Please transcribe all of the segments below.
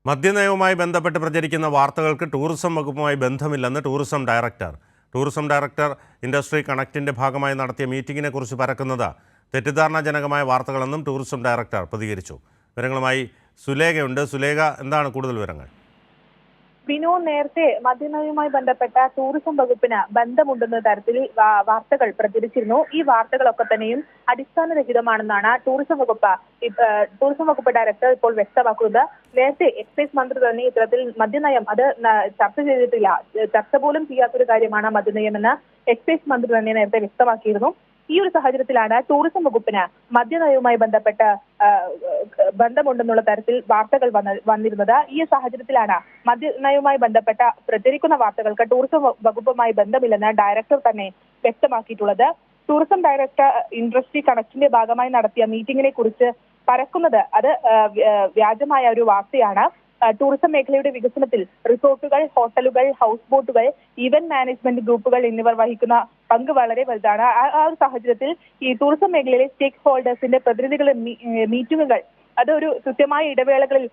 മദ്യനയവുമായി ബന്ധപ്പെട്ട് പ്രചരിക്കുന്ന വാർത്തകൾക്ക് ടൂറിസം വകുപ്പുമായി ബന്ധമില്ലെന്ന് ടൂറിസം ഡയറക്ടർ ഇൻഡസ്ട്രി കണക്റ്റിന്റെ ഭാഗമായി നടത്തിയ മീറ്റിംഗിനെക്കുറിച്ച് പരക്കുന്നത് തെറ്റിദ്ധാരണാജനകമായ വാർത്തകളെന്നും ടൂറിസം ഡയറക്ടർ പ്രതികരിച്ചു. വിവരങ്ങളുമായി സുലേഖയുണ്ട്. സുലേഖ, എന്താണ് കൂടുതൽ വിവരങ്ങൾ? ബിനു, നേരത്തെ മദ്യനയവുമായി ബന്ധപ്പെട്ട ടൂറിസം വകുപ്പിന് ബന്ധമുണ്ടെന്ന തരത്തിൽ വാർത്തകൾ പ്രചരിച്ചിരുന്നു. ഈ വാർത്തകളൊക്കെ തന്നെയും അടിസ്ഥാനരഹിതമാണെന്നാണ് ടൂറിസം വകുപ്പ് ഡയറക്ടർ ഇപ്പോൾ വ്യക്തമാക്കുന്നത്. നേരത്തെ എക്സൈസ് മന്ത്രി തന്നെ ഇത്തരത്തിൽ മദ്യനയം അത് ചർച്ച ചെയ്തിട്ടില്ല, ചർച്ച പോലും ചെയ്യാത്തൊരു കാര്യമാണ് മദ്യനയമെന്ന് എക്സൈസ് മന്ത്രി തന്നെ നേരത്തെ വ്യക്തമാക്കിയിരുന്നു. ഈ ഒരു സാഹചര്യത്തിലാണ് ടൂറിസം വകുപ്പിന് മദ്യനയവുമായി ബന്ധപ്പെട്ട് ബന്ധമുണ്ടെന്നുള്ള തരത്തിൽ വാർത്തകൾ വന്നിരുന്നത്. ഈ സാഹചര്യത്തിലാണ് മദ്യനയവുമായി ബന്ധപ്പെട്ട പ്രചരിക്കുന്ന വാർത്തകൾക്ക് ടൂറിസം വകുപ്പുമായി ബന്ധമില്ലെന്ന് ഡയറക്ടർ തന്നെ വ്യക്തമാക്കിയിട്ടുള്ളത്. ടൂറിസം ഡയറക്ടർ ഇൻഡസ്ട്രി കണക്റ്റിന്റെ ഭാഗമായി നടത്തിയ മീറ്റിംഗിനെ കുറിച്ച് പരക്കുന്നത് അത് വ്യാജമായ ഒരു വാർത്തയാണ്. ടൂറിസം മേഖലയുടെ വികസനത്തിൽ റിസോർട്ടുകൾ, ഹോട്ടലുകൾ, ഹൗസ് ബോട്ടുകൾ, ഈവന്റ് മാനേജ്മെന്റ് ഗ്രൂപ്പുകൾ എന്നിവർ വഹിക്കുന്ന പങ്ക് വളരെ വലുതാണ്. ആ ഒരു സാഹചര്യത്തിൽ ഈ ടൂറിസം മേഖലയിലെ സ്റ്റേക്ക് ഹോൾഡേഴ്സിന്റെ പ്രതിനിധികളുടെ മീറ്റിംഗുകൾ അത് ഒരു കൃത്യമായ ഇടവേളകളിൽ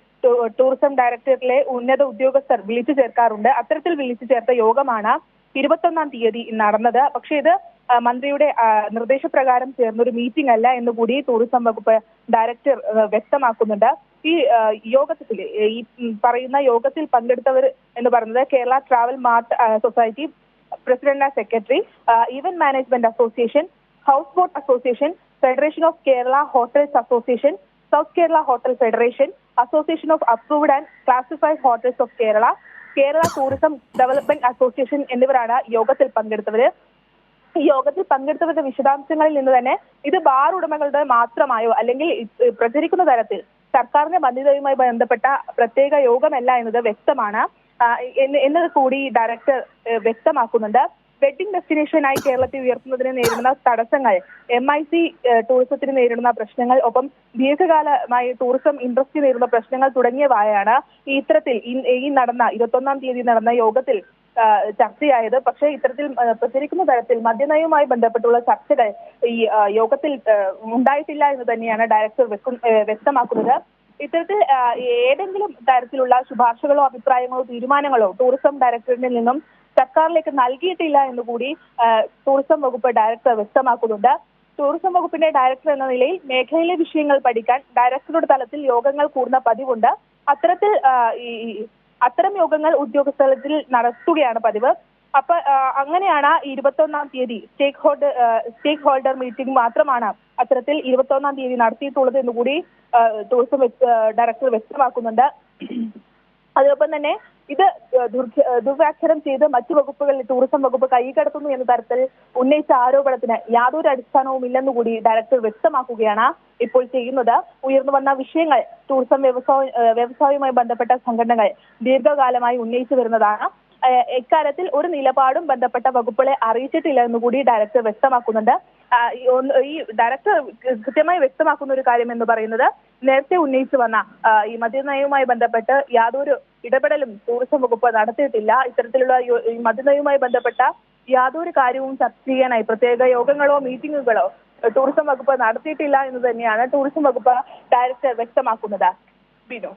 ടൂറിസം ഡയറക്ടറേറ്റിലെ ഉന്നത ഉദ്യോഗസ്ഥർ വിളിച്ചു ചേർക്കാറുണ്ട്. അത്തരത്തിൽ വിളിച്ചു ചേർത്ത യോഗമാണ് 21-ാം തീയതി നടന്നത്. പക്ഷേ ഇത് മന്ത്രിയുടെ നിർദ്ദേശപ്രകാരം ചേർന്നൊരു മീറ്റിംഗ് അല്ല എന്നുകൂടി ടൂറിസം വകുപ്പ് ഡയറക്ടർ വ്യക്തമാക്കുന്നുണ്ട്. ഈ യോഗത്തിൽ പറയുന്ന യോഗത്തിൽ പങ്കെടുത്തവർ എന്ന് പറയുന്നത് Kerala travel mart society president and secretary, event management association, house boat association, federation of Kerala hotels association, south Kerala hotel federation, association of approved and classified hotels of Kerala, Kerala tourism development association എന്നിവരാണ് യോഗത്തിൽ പങ്കെടുത്തവര്. ഈ യോഗത്തിൽ പങ്കെടുത്തവരുടെ വിശദാംശങ്ങളിൽ നിന്ന് തന്നെ ഇത് ബാർ ഉടമകളുടെ മാത്രമായോ അല്ലെങ്കിൽ പ്രചരിക്കുന്ന തരത്തിൽ സർക്കാരിന്റെ മദ്യനയവുമായി ബന്ധപ്പെട്ട പ്രത്യേക യോഗമല്ല എന്നത് വ്യക്തമാണ് എന്നത് കൂടി ഡയറക്ടർ വ്യക്തമാക്കുന്നുണ്ട്. വെഡിംഗ് ഡെസ്റ്റിനേഷനായി കേരളത്തെ ഉയർത്തുന്നതിന് നേരിടുന്ന തടസ്സങ്ങൾ, MIC ടൂറിസത്തിന് നേരിടുന്ന പ്രശ്നങ്ങൾ, ഒപ്പം ദീർഘകാലമായി ടൂറിസം ഇൻഡസ്ട്രി നേരിടുന്ന പ്രശ്നങ്ങൾ തുടങ്ങിയവയാണ് ഇത്തരത്തിൽ ഈ നടന്ന 21-ാം തീയതി നടന്ന യോഗത്തിൽ ചർച്ചയായത്. പക്ഷേ ഇത്തരത്തിൽ പ്രചരിക്കുന്ന തരത്തിൽ മദ്യനയവുമായി ബന്ധപ്പെട്ടുള്ള ചർച്ചകൾ ഈ യോഗത്തിൽ ഉണ്ടായിട്ടില്ല എന്ന് തന്നെയാണ് ഡയറക്ടർ വ്യക്തമാക്കുന്നത്. ഇത്തരത്തിൽ ഏതെങ്കിലും തരത്തിലുള്ള ശുപാർശകളോ അഭിപ്രായങ്ങളോ തീരുമാനങ്ങളോ ടൂറിസം ഡയറക്ടറിൽ നിന്നും സർക്കാരിലേക്ക് നൽകിയിട്ടില്ല എന്നുകൂടി ടൂറിസം വകുപ്പ് ഡയറക്ടർ വ്യക്തമാക്കുന്നുണ്ട്. ടൂറിസം വകുപ്പിന്റെ ഡയറക്ടർ എന്ന നിലയിൽ മേഖലയിലെ വിഷയങ്ങൾ പഠിക്കാൻ ഡയറക്ടറുടെ തലത്തിൽ യോഗങ്ങൾ കൂടുന്ന പതിവുണ്ട്. അത്തരം യോഗങ്ങൾ ഉദ്യോഗസ്ഥലത്തിൽ നടത്തുകയാണ് പതിവ്. അപ്പൊ അങ്ങനെയാണ് 21-ാം തീയതി സ്റ്റേക്ക് ഹോൾഡർ മീറ്റിംഗ് മാത്രമാണ് അത്തരത്തിൽ 21-ാം തീയതി നടത്തിയിട്ടുള്ളത് എന്നുകൂടി ടൂറിസം ഡയറക്ടർ വ്യക്തമാക്കുന്നുണ്ട്. അതോടൊപ്പം തന്നെ ഇത് ദുർവ്യാഖ്യാനം ചെയ്ത് മറ്റു വകുപ്പുകളിൽ ടൂറിസം വകുപ്പ് കൈകടത്തുന്നു എന്ന തരത്തിൽ ഉന്നയിച്ച ആരോപണത്തിന് യാതൊരു അടിസ്ഥാനവും ഇല്ലെന്നുകൂടി ഡയറക്ടർ വ്യക്തമാക്കുകയാണ് ഇപ്പോൾ ചെയ്യുന്നത്. ഉയർന്നു വന്ന വിഷയങ്ങൾ ടൂറിസം വ്യവസായവുമായി ബന്ധപ്പെട്ട സംഘടനകൾ ദീർഘകാലമായി ഉന്നയിച്ചു വരുന്നതാണ്. ഇക്കാര്യത്തിൽ ഒരു നിലപാടും ബന്ധപ്പെട്ട വകുപ്പുകളെ അറിയിച്ചിട്ടില്ല എന്നുകൂടി ഡയറക്ടർ വ്യക്തമാക്കുന്നുണ്ട്. ഈ ഡയറക്ടർ കൃത്യമായി വ്യക്തമാക്കുന്ന ഒരു കാര്യം എന്ന് പറയുന്നത് നേരത്തെ ഉന്നയിച്ചു വന്ന ഈ മദ്യനയവുമായി ബന്ധപ്പെട്ട് യാതൊരു ഇടപെടലും ടൂറിസം വകുപ്പ് നടത്തിയിട്ടില്ല. ഇത്തരത്തിലുള്ള ഈ മദ്യനയവുമായി ബന്ധപ്പെട്ട യാതൊരു കാര്യവും ചർച്ച ചെയ്യാനായി പ്രത്യേക യോഗങ്ങളോ മീറ്റിംഗുകളോ ടൂറിസം വകുപ്പ് നടത്തിയിട്ടില്ല എന്ന് തന്നെയാണ് ടൂറിസം വകുപ്പ് ഡയറക്ടർ വ്യക്തമാക്കുന്നത്. ബിനു,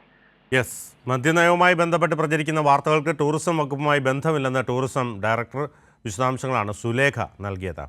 മദ്യനയവുമായി ബന്ധപ്പെട്ട് പ്രചരിക്കുന്ന വാർത്തകൾക്ക് ടൂറിസം വകുപ്പുമായി ബന്ധമില്ലെന്ന് ടൂറിസം ഡയറക്ടർ. വിശദാംശങ്ങളാണ് സുലേഖ നൽകിയത്.